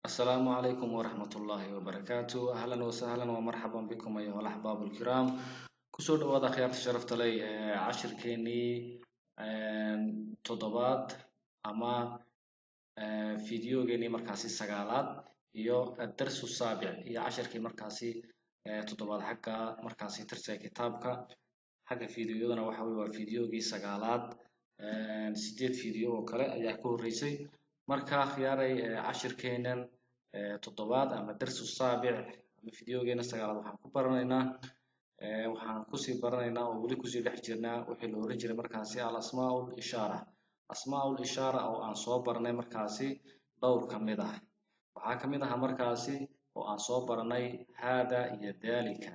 السلام عليكم ورحمة الله وبركاته. أهلا وسهلا ومرحبا بكم أيها الأحباب الكرام. كسود وضع خيار شرفت لي عشر كيني تضبات أما فيديو جيني مركزي سجالات يو الدرس السابع هي عشر كي مركزي تضبات حقا مركزي ترسي كتابك حقا فيديو يدنا وحوي وفيديو جي سجالات سيديد فيديو وكلا يحكوا الرئيسي مركا خياري عشر كينن تضباط أما الدرس السابع أما فيديو جينا سجالات وحن كبرنا waxaan kusii baranaynaa oo weli kusii dhex jirnaa wixii la oran jiray markaasi al-asmaa'ul ishaara asmaa'ul ishaara oo aan soo baranay markaasi dhowr ka mid ah waxaa ka mid ah markaasi oo aan soo baranay hada iyo dalika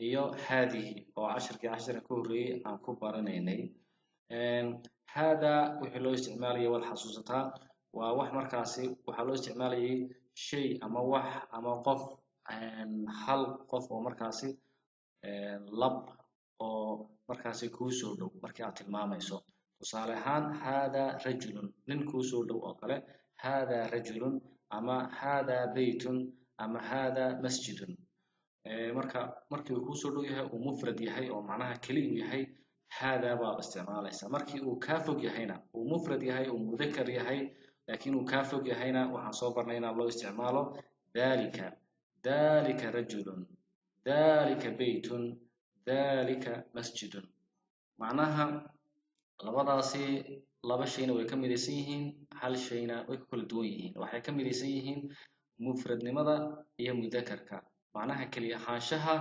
iyo haadihi oo cashirka ka horreeyay aan ku baranaynay hada wixii loo isticmaalayay wal xasuusataa waa wax markaasi waxaa loo isticmaalayay shay ama wax ama qof hal qof oo markaasi lab oo markaasi kuu soo dhow markii aad tilmaamayso tusaale ahaan hada rajulun nin kuu soo dhow oo kale hada rajulun ama hada baytun ama hada masjidun markii uu kuu soo dhow yahay uu mufrad yahay oo macnaha keli uu yahay hada baa isticmaalaysa markii uu ka fog yahayna uu mufrad yahay uu mudakar yahay laakiin uu ka fog yahayna waxaan soo barnay in loo isticmaalo dalika rajulun ذلك بيت ذلك مسجد معناها labadaasi laba shayna way ka midaysan yihiin hal shayna way kala duwan yihiin waxay ka midaysan yihiin mufradnimada iyo mudakarka macnaha kaliya ahaanshaha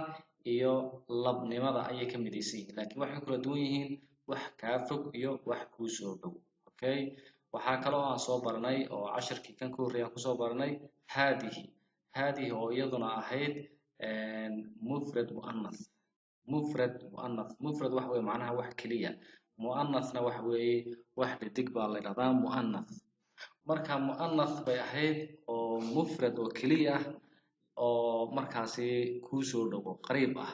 iyo labnimada ayay ka midaysan yihiin laakiin waxay kala duwan yihiin wax ka fog iyo wax ku soo dhow okay waxa kale oo aan soo barnay oo casharkii kan ku horeeyay ku soo barnay haadihi oo iyaduna ahayd مفرد مؤنث مفرد waxa way macnaha wax kaliya muannathna waxa way wax dhidig baa la yiraahdaa muannath marka muannath bay ahayd oo mufrad oo kaliya oo markaasi ku soo dhawo qariib ah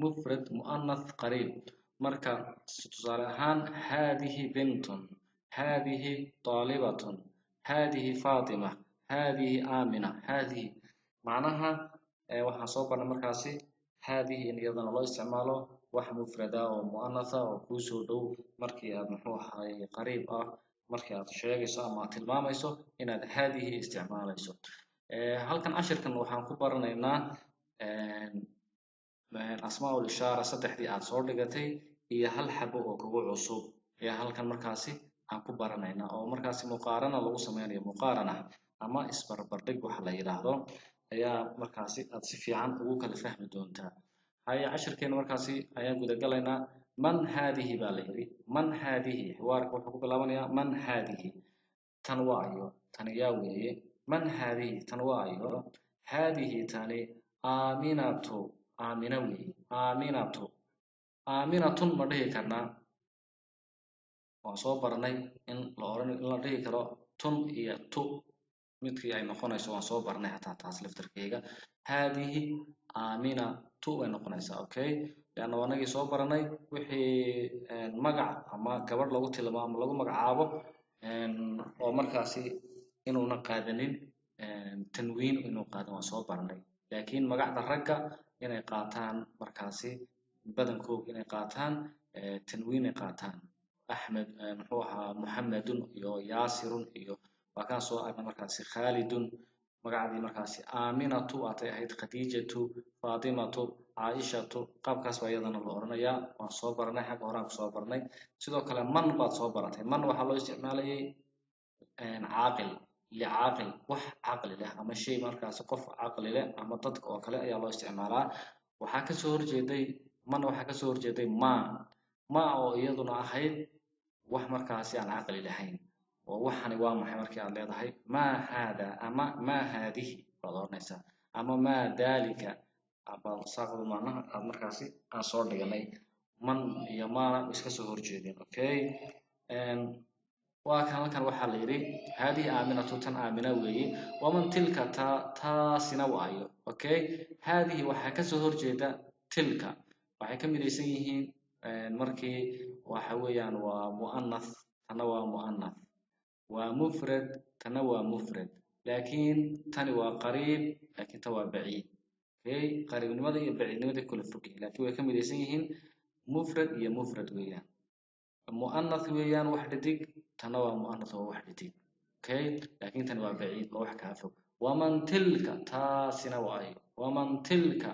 mufrad muannath qariib marka tusaale ahaan hadhihi bintun hadhihi talibatun hadhihi fatima hadhihi amina hadhihi macnaha waxaan soo barnay markaasi haadihi in iyadana loo isticmaalo wax mufrada oo muannatha oo ku soo dhow markii aad muxuu ahaay qariib ah markii aad sheegayso ama tilmaamayso inaad haadihi isticmaalayso halkan cashirkan waxaan ku baranaynaa asmaa'ul ishaara saddexdii aad soo dhigatay iyo hal xabo oo kugu cusub ayaa halkan markaasi aan ku baranaynaa oo markaasi muqaarana lagu sameynayo muqaarana ama isbarbardhig waxa la yiraahdo ayaa markaasi aad si fiican ugu kala fahmi doontaa haya cashirkeena markaasi ayaan guda galaynaa man haadihi baa la yiri man haadihi xiwaarka wuxuu ku bilaabanayaa man haadihi tan waayo tan yaa weeye man haadihi tan waayo haadihi tani aaminatu aamina weeye aaminatun ma dhihi karnaa waan soo baranay in la dhihi karo tun iyo tu midkii ay noqonayso waan soo barnay hataa taas laftarkeega haadihi aamina tu way noqonaysaa okay yaana wanagi soo baranay wixii magac ama gabadh lagu tilmaamo lagu magacaabo oo markaasi inuuna qaadanin tanwiin inuu qaadan waan soo barnay laakiin magacda ragga inay qaataan markaasi badankooda inay qaataan tanwiin ay qaataan axmed muxuu ahaa muhammadun iyo yaasirun iyo وكان سو أنا مركزي خالد مقعدي مركزي آمنة أتي أهيد خديجة فاطمة عائشة قاب كسب أيضا الأورنيا وصوبرنا حق أوران صوبرنا سيدو كلام من بعد صوبرته من وحلو استعماله عاقل لعاقل وح عقل له أما شيء مركز قف عقل له أما تدق وكلا يا الله استعمالها وحكى سور جدي من وحكى سور جدي ما أو يدنا أهيد وح مركزي عن عقل لهين ووحني وامحي markii aad leedahay ma hada ama ma hadihi qodonaysa ama ma dalika abal saaqdo macnaha aad markaasi aan soo dhiganay man iyo ma iska soo horjeedin okay waa kan halkan waxa la yiri hadi aaminatu tan aamina weeye waman tilka taasina waayo okay hadihi waxa ka soo horjeeda tilka waxay ka midaysan yihiin markii waxa weeyaan waa muannath ana waa muannath ومفرد تنوى مفرد لكن تاني وقريب لكن توا بعيد. اوكي قريب نمدا iyo baciidnimada kala fog laakiin way ka midaysan yihiin mufrad iyo mufrad weeyaan muannath weeyaan wax dhidig tana waa muannath oo wax dhidig okay laakiin tan waa baciid oo wax ka fog waman tilka taasina waayo waman tilka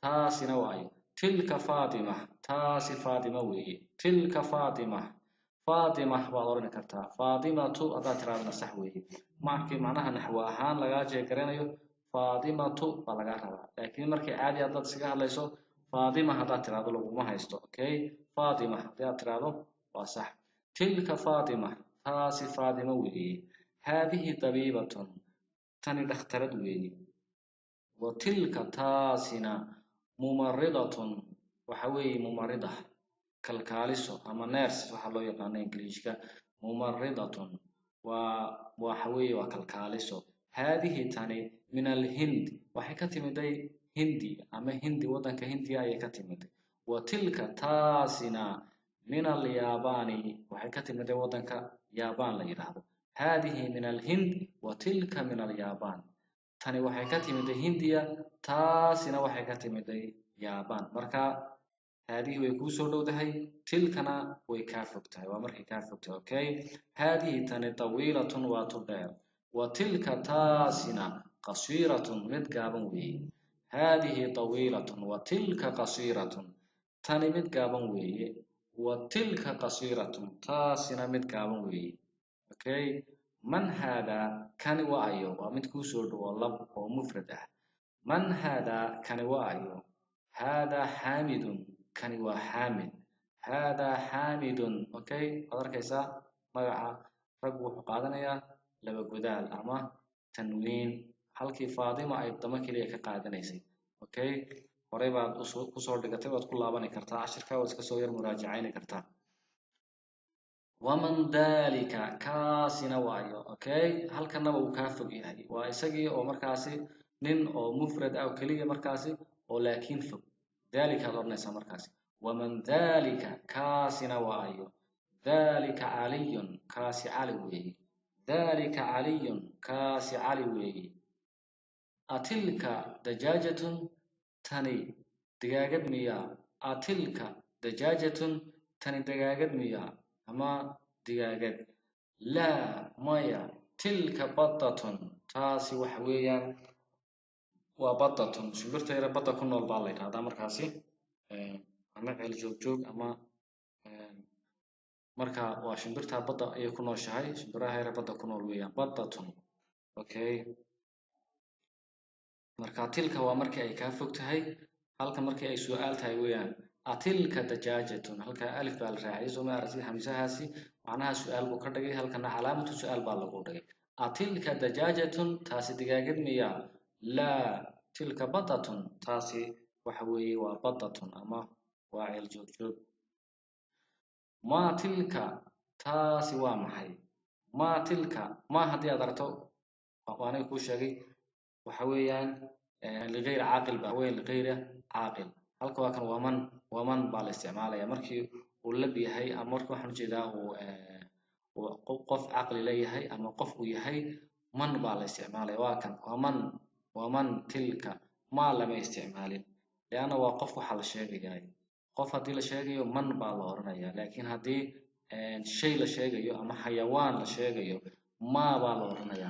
taasina waayo tilka fatima taasi fatima weeye tilka fatima fatima waa oran kartaa fatimatu adaa tiraadna sax weeye markii macnaha naxwa ahaan laga jeegaranayo fatimatu baa laga rabaa laakiin markii caadi aad iskaga hadlayso fatima hadaa tiraado laguma haysto okay fatima hadaa tiraado waa sax tilka fatima taasi fatima weeye هذه طبيبة تاني دخترد ويني وتلك تاسنا ممرضة وحوي ممرضة كالكاليسو أما نيرس وحلو يقان إنجليشكا ممرضة وحوي وكالكاليسو هذه تاني من الهند وحكتي مدي هندي أما هندي وطن كهندي أي كتمد وتلك تاسنا من الياباني وحكتي مدي وطن كيابان ليرهدو هذه من الهند وتلك من اليابان تاني waxay ka timid Hindiya taasina waxay ka timid Yaaban marka هذه way ku soo dhowdahay tilkana way ka fogtahay waa markay ka fogtahay okay هذه tani tawiilatun wa tudheer وتلك taasina qasiiratun mid gaaban weeye هذه طويلة وتلك قصيرة tani mid gaaban weeye وتلك قصيرة taasina mid gaaban weeye okay من هذا كان وايو ومن كوسود ولب ومفرد من هذا كان وايو هذا حامد كان وحامد هذا حامد اوكي أركيسا مقع رب وحقادنيا لبا قدال أما تنوين halkii faadima ay dama kaliya ka qaadanaysay okay horey baad u soo dhigatay waad ku laaban kartaa cashirka waad iska soo yar muraajacayn kartaa ومن ذلك كاسنا وايو اوكي halkana uu ka fog yahay waa isagii oo markaasi nin oo mufrad ah kaliya markaasi oo laakiin fog ذلك qornaysa markaasi ومن ذلك كاسنا وايو ذلك علي كاسي علي وي ذلك علي كاسي علي وي أتلك دجاجة تاني دجاجة ميا أتلك دجاجة تاني دجاجة ميا أما دجاجة لا مايا تلك بطة تاسي وحويا وبطة شبرت إلى بطة كنا البالي هذا مركاسي أما الجوج أما مركا وشبرتها بطة يكون شهاي شبرها إلى بطة كنا الويا بطة أوكي marka tilka waa markii ay ka fogtahay halka markii ay su'aal tahay weeyaan atilka dajajatun halka alif baa la raacay soo ma aragtid hamsahaasi macnaha su'aal buu ka dhigay halkana calaamatu su'aal baa lagu dhigay atilka dajajatun taasi digaagad miya la tilka batatun taasi waxa weeye waa batatun ama waa ceel joog ma tilka taasi waa maxay ma tilka ma hadii aad aragto waana ku sheegay وحويان لغير عاقل بهوين لغير عاقل halka waa kan waman baa la isticmaalaya markii uu la biyahay ama markii waxaan jeedaa uu qof aqli leeyahay ama qof uu yahay man baa la isticmaalaya waa kan waman tilka ma lama isticmaalin leana waa qof waxa la sheegayaa qof hadii la sheegayo man baa la oranaya laakiin hadii shay la sheegayo ama xayawaan la sheegayo ma baa la oranaya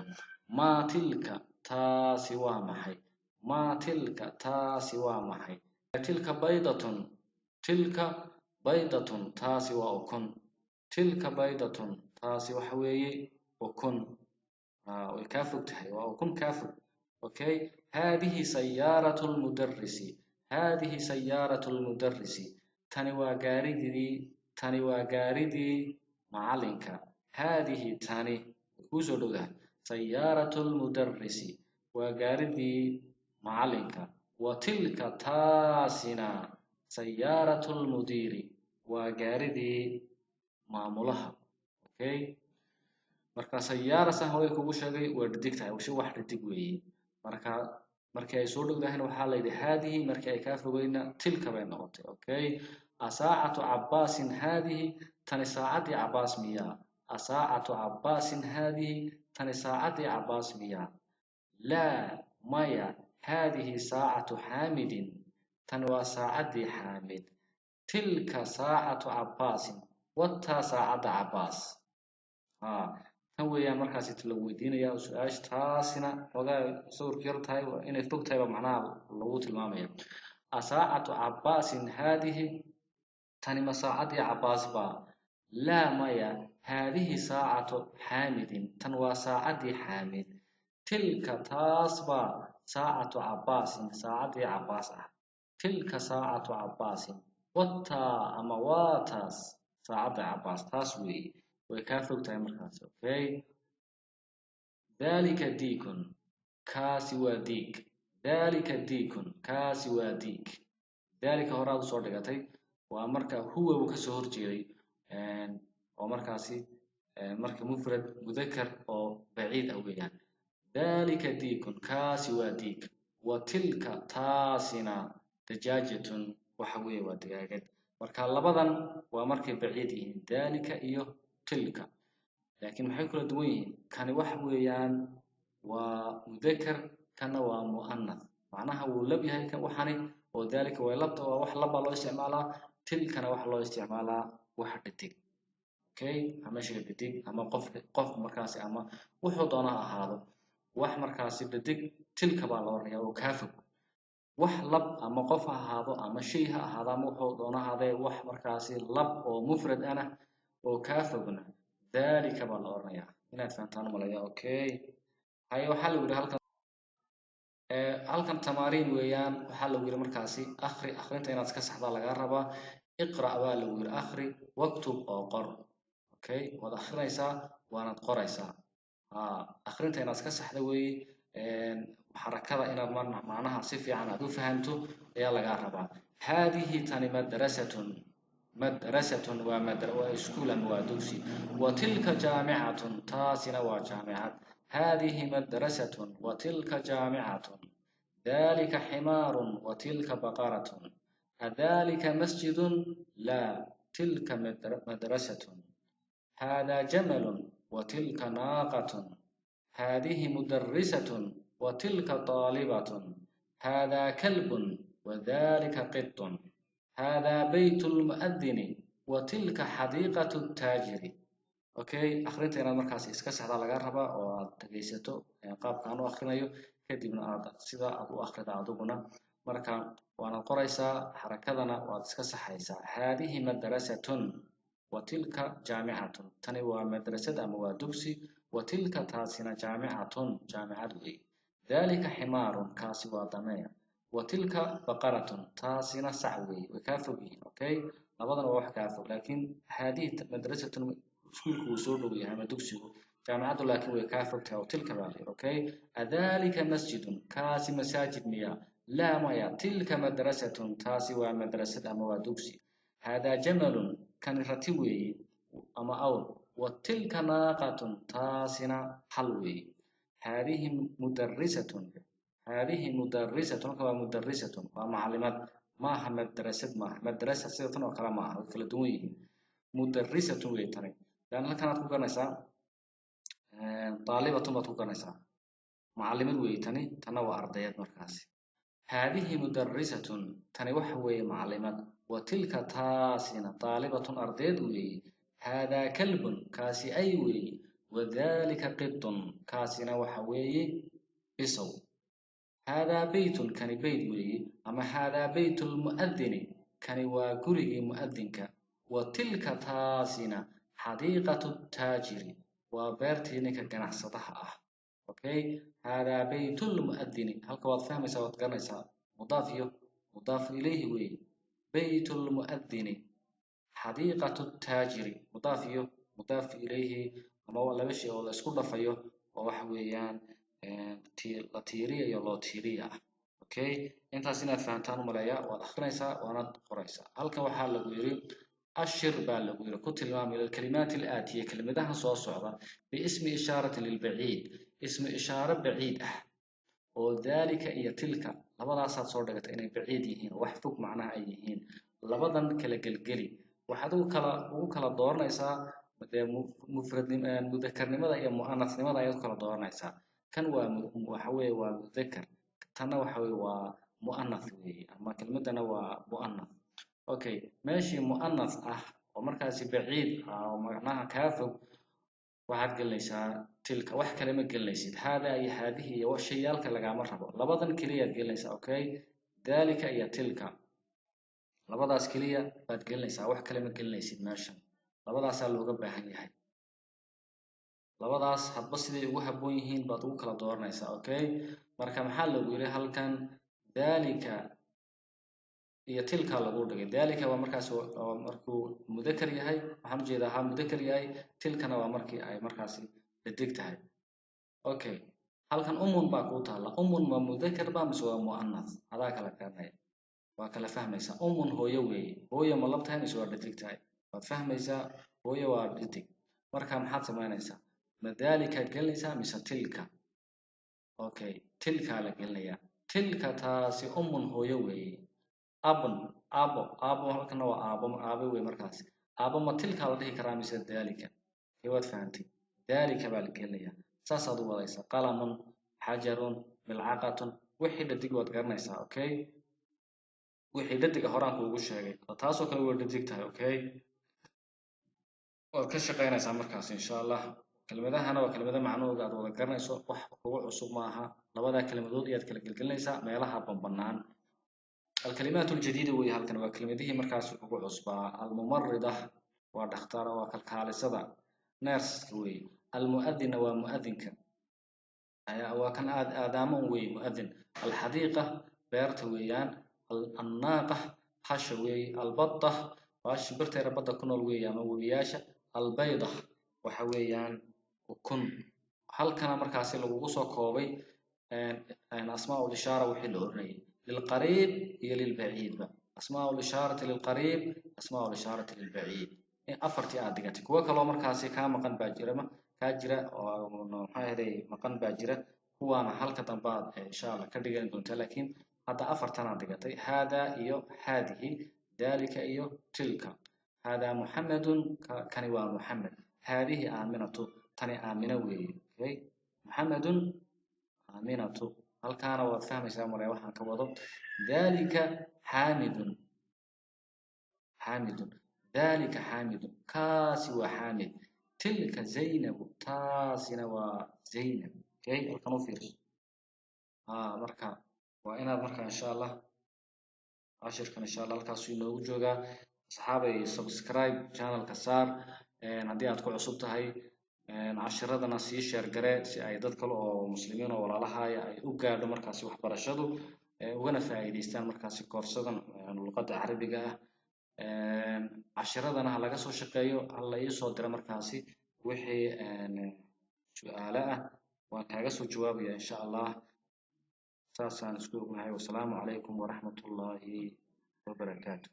ma tilka taasi waa maxay ma tilka taasi waa maxay tilka baydatun taasi waa ukun tilka baydatun taasi waxa weeye ukun way ka fog tahay waa ukun ka fog okay hadhihi sayyaratul mudarrisi tani waa gaaridii macalinka hadhihi tani ku soo dhowdahay سيارة المدرس وجاردي معلنك وتلك تاسنا سيارة المدير وجاردي معمولها اوكي marka سيارة sahaway kugu sheegay waa dhidigtahay oo wax dhidig weeye marka ay soo dhowdahay waxa la yiraahdaa hadhihi marka ay ka fogeyna tilka bay noqotay okay asaa'atu abbasin hadhihi tani saacadi abbaas miya asaa'atu abbasin hadhihi tani saacadi abbaas miya لا مايا هذه ساعة حامد تنوى ساعة حامد تلك ساعة عباس وتا ساعة عباس tan weeyaan markaasi la weydiinaya su-aasha taasina xogaa sawirka yar tahay inay fog tahay baa macnaha lagu tilmaamaya asaacatu cabbaasin haadihi tani ma saacadii cabbaas baa laa maya haadihi saacatu xaamidin tan waa saacadii xaamid tilka taas baa saacatu cabbaasin saacadii cabbaas ah tilka saacatu cabbaasin wataa ama waa taas saacadda cabbaas taas weeye way kaa fog tahay markaas okay dalika diikun kaasi waa diig dalika diikun kaasi waa diig dalika horaad usoo dhigatay waa marka huwa uu kasoo horjeeday oo markaasi marka mufrad mudakar oo baciid ah weeyaan dalika diikun kaasi waa diig wa tilka taasina dajaajatun waxa weeye waa digaagad marka labadan waa markay baciid yihiin dalika iyo tilka laakiin maxay kala duwan yihiin kani waxa weeyaan waa mudakar kana waa muannath macnaha wuu lab yahay kan waxani oo dalika way labta waa wax laba loo isticmaalaa tilkana waxa loo isticmaalaa wax dhadig okay ama shay dhadig ama qof markaasi ama wuxuu doona ahaado wax markaasi dhadig tilka baa loo oranayaa oo kaa fog wax lab ama qof ha ahaado ama shay ha ahaado ama wuxuu doona ahaadee wax markaasi lab oo mufrad ana oo kaa fogna dalika baa la oranayaa inaad fahantaan malaya okay haye waxaa lagu yidhi halkan tamaariin weeyaan waxaa lagu yidhi markaasi akhrinta inaad iska saxdaa lagaa rabaa iqra' baa lagu yidhi akhri waktub oo qor okay waad akhrinaysaa waanaad qoraysaa akhrinta inaad iska saxda weeye xarakada inaad macnaha si fiican aad u fahanto ayaa lagaa rabaa haadihi tani madrasatun waa iskuul ama waa dugsi wa tilka jaamicatun taasina waa jaamicad هذه مدرسة وتلك جامعة ذلك حمار وتلك بقرة أذلك مسجد لا تلك مدرسة هذا جمل وتلك ناقة هذه مدرسة وتلك طالبة هذا كلب وذلك قط هذا بيت المؤذن وتلك حديقة التاجر okay akhrinta inaad markaasi iska saxda laga rabaa oo aad dhageysato qaabkaan u akhrinayo kadibna aad sida aad u akhrida adiguna marka waana qoraysaa xarakadana waad iska saxaysaa haadihi madrasatun wa tilka jaamicatun tani waa madrasad ama waa dugsi wa tilka taasina jaamicatun jaamicad weey dalika ximaarun kaasi waa dameer wa tilka baqaratun taasina sax weey way kaa fog yihiin okay labadana waa wax kaa fog laakiin haadihi madrasatun iskuulku wuu soo dhow yahay ama dugsigu jaamicaddu laakiin way kaa fogtahay oo tilka baa layidhi okay adalika masjidun kaasi masaajid miya laa maya tilka madrasatun taasi waa madrasad ama waa dugsi haadaa jamalun kani rati weeye ama awr wa tilka naaqatun taasina hal weeye haadihi mudarrisatun halka waa mudarrisatun waa macallimad maaha madrasad maaha madrasa sida tan oo kale maaha way kala duwan yihiin mudarrisatun way tani لأن halkan aad ku garanaysaa طالبة baad ku garanaysaa macallimad weeye tani tana waa ardayad markaasi هذه مدرسة tani waxa weeye macallimad وتلك taasina طالبة ardayad weeye هذا كلب kaasi ay weeye وذلك قط kaasina waxa weeye bisow هذا بيت kani beyt weeye ama هذا بيت المؤذن kani waa gurigii mu'adinka وتلك taasina حديقة التاجر وبرتي نك جناح okay هذا بيت المؤذن هل كواد فهم سواد جناح مضاف إليه وي بيت المؤذن حديقة التاجر مضاف إليه ما هو لبشي ولا سكول ضفيه ووحويان لاتيريا يلا تيريا okay أنت سنة فهمتان ملايا والأخريسا وانا قريسا هل كوحال لغيري أشر بالغير كتل إلى الكلمات الآتية كلمتها صعبة باسم إشارة للبعيد اسم إشارة بعيد وذلك هي تلك لبدا صار صورة إن بعيدين وحفوك معناها أيهين لبدا كلا جلجلي وحدو كلا دورنا إسا مفرد مذكر لماذا هي مؤنث لماذا يذكر دورنا إسا كان وحوي ومذكر تنا وحوي ومؤنث وي أما كلمتنا ومؤنث أوكي ماشي مؤنث ومركز بعيد أو معناها كافو waxaad gelinaysaa tilka wax kale ma gelinaysid hada iyo haadihi iyo shayaalka lagama rabo labadan kaliya aad gelinaysaa okay dalika iyo tilka labadaas kaliya baad gelinaysaa wax kale ma gelinaysid meeshan labadaas looga baahan yahay labadaas hadba siday ugu haboon yihiin baad ugu kala dooranaysaa okay marka maxaa lagu yiri halkan dalika iyo tilka lagu dhigay dalika waa markaas markuu mudakar yahay waxaan jeedaa ha mudakar yahay tilkana waa markii ay markaas dhadig tahay okay halkan umun baa ku taala umun waa mudakar ba mise waa muannas adaa kala garanaya waa kala fahmaysaa umun hooyo weeye hooyo ma lab tahay mise waa dhadig tahay waad fahmaysaa hooyo waa dhadig marka maxaad samaynaysaa madalika gelinaysaa mise tilka okay tilka la gelinaya tilka taasi umun hooyo weeye abun abo halkana waa abo way markaas abo ma tilka la dhihi karaa mise dalika waad fahantay dalika baa la gelinaya saasaad u wadaysaa qalamun xajarun milcaqatun wixii dhadig waad garanaysaa okay wixii dhadiga horaan kuugu sheegay taasoo kale waa dhadig tahay okay waad ka shaqaynaysaa markaas insha allah kelmadahana waa kelmado macnahooda aad wada garanayso wax kugu cusub maaha labada kelmadood ayaad kala gelgelinaysaa meelaha banbanaan الكلمات الجديدة وهي هالكن وكلمته مركز ugu cusba الممرضة ودكتور وكالكالسada nurse وي المؤذن ومؤذنك وكان آدم وي مؤذن الحديقة بيرت ويان الناقة حش وي البطة واش برت ربطة كنول وي أما وياشة البيضة وحويان وكن هالكن مركز لو soo koobay أسماء الإشارة وحلو الرئي للقريب هي للبعيد بقى. أسماء الإشارة للقريب أسماء الإشارة للبعيد أفرتي أدقتك وكلو مركاسي كان مقن باجرة ما كاجرة أو هذه مقن باجرة هو أنا حلقة بعد إن شاء الله كدقين دونت لكن هذا أفرتنا أدقتي هذا إيو هذه ذلك إيو تلك هذا محمد كنوا محمد هذه آمنة تني آمنة وي محمد آمنة هل كان وفهم سامر وحن كوضب ذلك حامد ذلك حامد كاسي وحامد تلك زينب تاسنا وزينب كي القنو فيرس مركا وإنا مركا إن شاء الله عشر إن شاء الله الكاسو ينوغو جوغا صحابي سبسكرايب channel كسار هدي أدكو عصوبتها هاي cashiradana sii share garee si ay dad kale oo muslimiin oo walaalaha ay u gaadho markaasi waxbarashadu ugana faa'iideystaan markaasi koorsadan luqadda carabiga cashiradana laga soo shaqeeyo hal ay soo dira markaasi wixii su'aalo waan kaaga soo jawaabaya insha Allah saasaan isku ognahay wassalaamu calaykum waraxmatullaahi wabarakaatuh